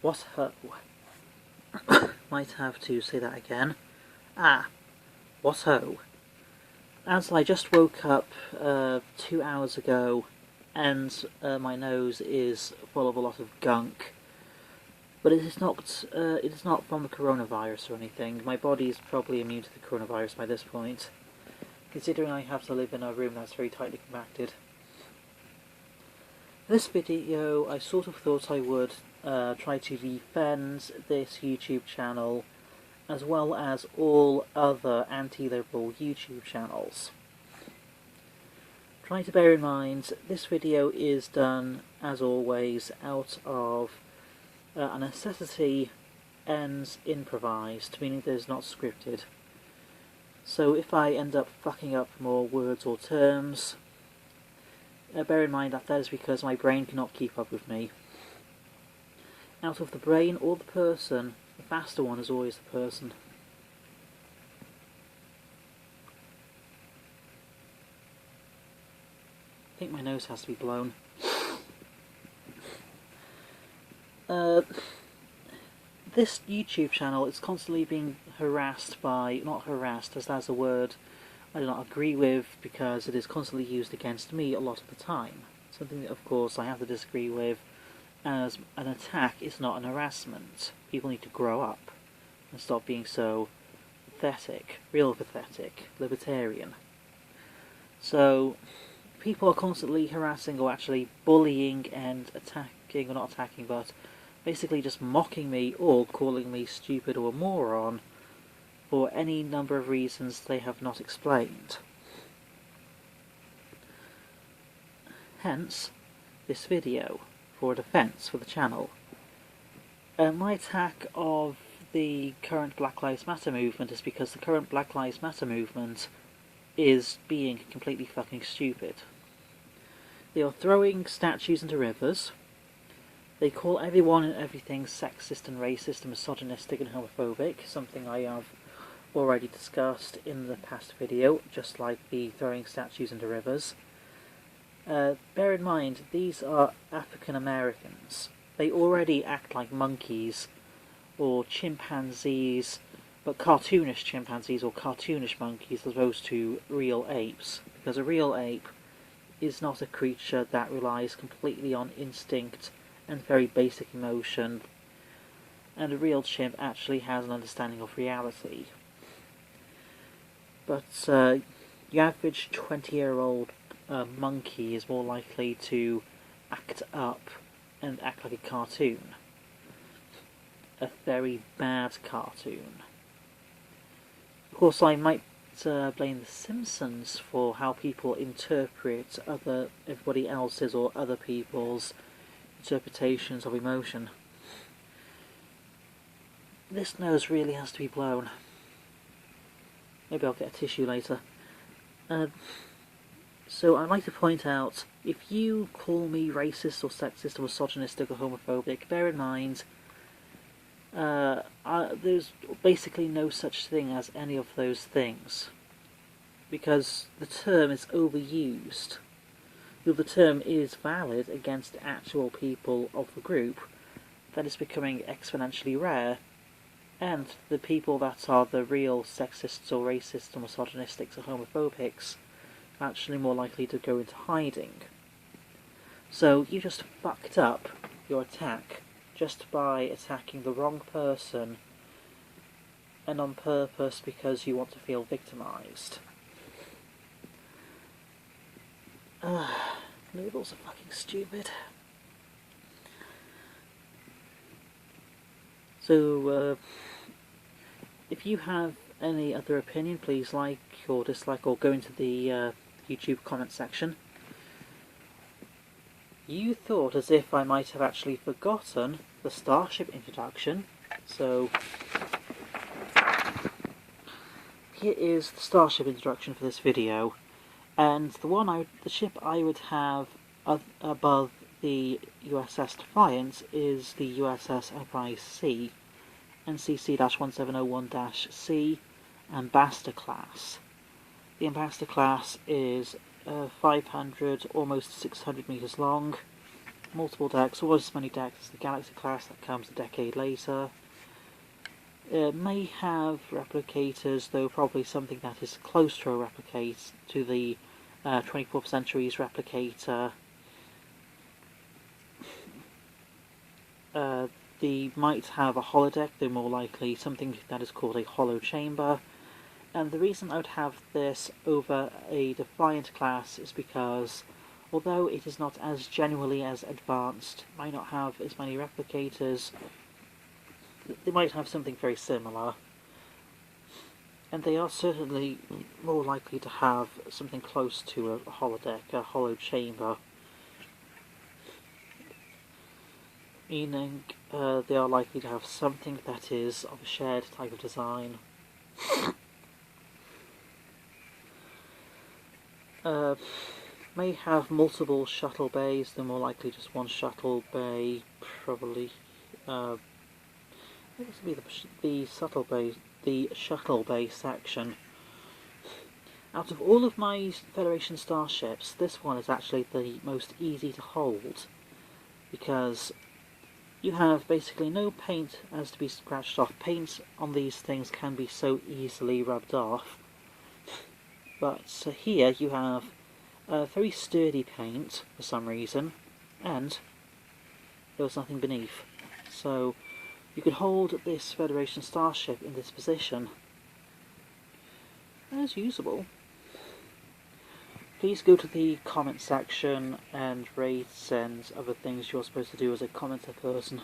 What ho? Might have to say that again. What ho? As I just woke up 2 hours ago, and my nose is full of a lot of gunk. But it is not from the coronavirus or anything. My body is probably immune to the coronavirus by this point, considering I have to live in a room that's very tightly compacted. This video, I sort of thought I would try to defend this YouTube channel, as well as all other anti-liberal YouTube channels. Try to bear in mind, this video is done, as always, out of a necessity and improvised, meaning that it's not scripted. So if I end up fucking up more words or terms, bear in mind that that is because my brain cannot keep up with me. Out of the brain or the person, the faster one is always the person. I think my nose has to be blown. This YouTube channel is constantly being harassed by, not harassed as that's a word I do not agree with, because it is constantly used against me a lot of the time. Something that of course I have to disagree with, as an attack is not an harassment. People need to grow up and stop being so pathetic, real pathetic, libertarian. So people are constantly harassing or actually bullying and attacking, or not attacking, but basically just mocking me or calling me stupid or a moron for any number of reasons they have not explained. Hence, this video for a defence for the channel. My attack of the current Black Lives Matter movement is because the current Black Lives Matter movement is being completely fucking stupid. They are throwing statues into rivers. They call everyone and everything sexist and racist and misogynistic and homophobic, something I have already discussed in the past video, just like the throwing statues into rivers. Bear in mind, these are African Americans. They already act like monkeys, or chimpanzees, but cartoonish chimpanzees or cartoonish monkeys as opposed to real apes, because a real ape is not a creature that relies completely on instinct and very basic emotion, and a real chimp actually has an understanding of reality. But the average 20-year-old monkey is more likely to act up and act like a cartoon. A very bad cartoon. Of course, I might blame The Simpsons for how people interpret everybody else's or other people's interpretations of emotion. This nose really has to be blown. Maybe I'll get a tissue later. So I'd like to point out, if you call me racist or sexist or misogynistic or homophobic, bear in mind there's basically no such thing as any of those things, because the term is overused. The term is valid against actual people of the group, that is becoming exponentially rare, and the people that are the real sexists or racists or misogynistics or homophobics are actually more likely to go into hiding. So you just fucked up your attack just by attacking the wrong person, and on purpose because you want to feel victimised. Noodles are fucking stupid. So, if you have any other opinion, please like or dislike or go into the YouTube comment section. You thought as if I might have actually forgotten the Starship introduction, so here is the Starship introduction for this video. And the ship I would have above the USS Defiant is the USS Enterprise C, NCC-1701-C, Ambassador class. The Ambassador class is 500, almost 600 meters long, multiple decks, always as many decks as the Galaxy class that comes a decade later. It may have replicators, though probably something that is close to a replicate, to the 24th century's replicator. They might have a holodeck, though more likely something that is called a hollow chamber. And the reason I would have this over a Defiant class is because, although it is not as genuinely as advanced, might not have as many replicators, they might have something very similar. And they are certainly more likely to have something close to a holodeck, a hollow chamber. Meaning they are likely to have something that is of a shared type of design. May have multiple shuttle bays, they're more likely just one shuttle bay, probably. I think this would be the shuttle bay section. Out of all of my Federation starships, this one is actually the most easy to hold, because you have basically no paint as to be scratched off. Paint on these things can be so easily rubbed off, but here you have very sturdy paint for some reason, and there was nothing beneath. So you could hold this Federation starship in this position as usable. Please go to the comment section and rate and other things you're supposed to do as a commenter person.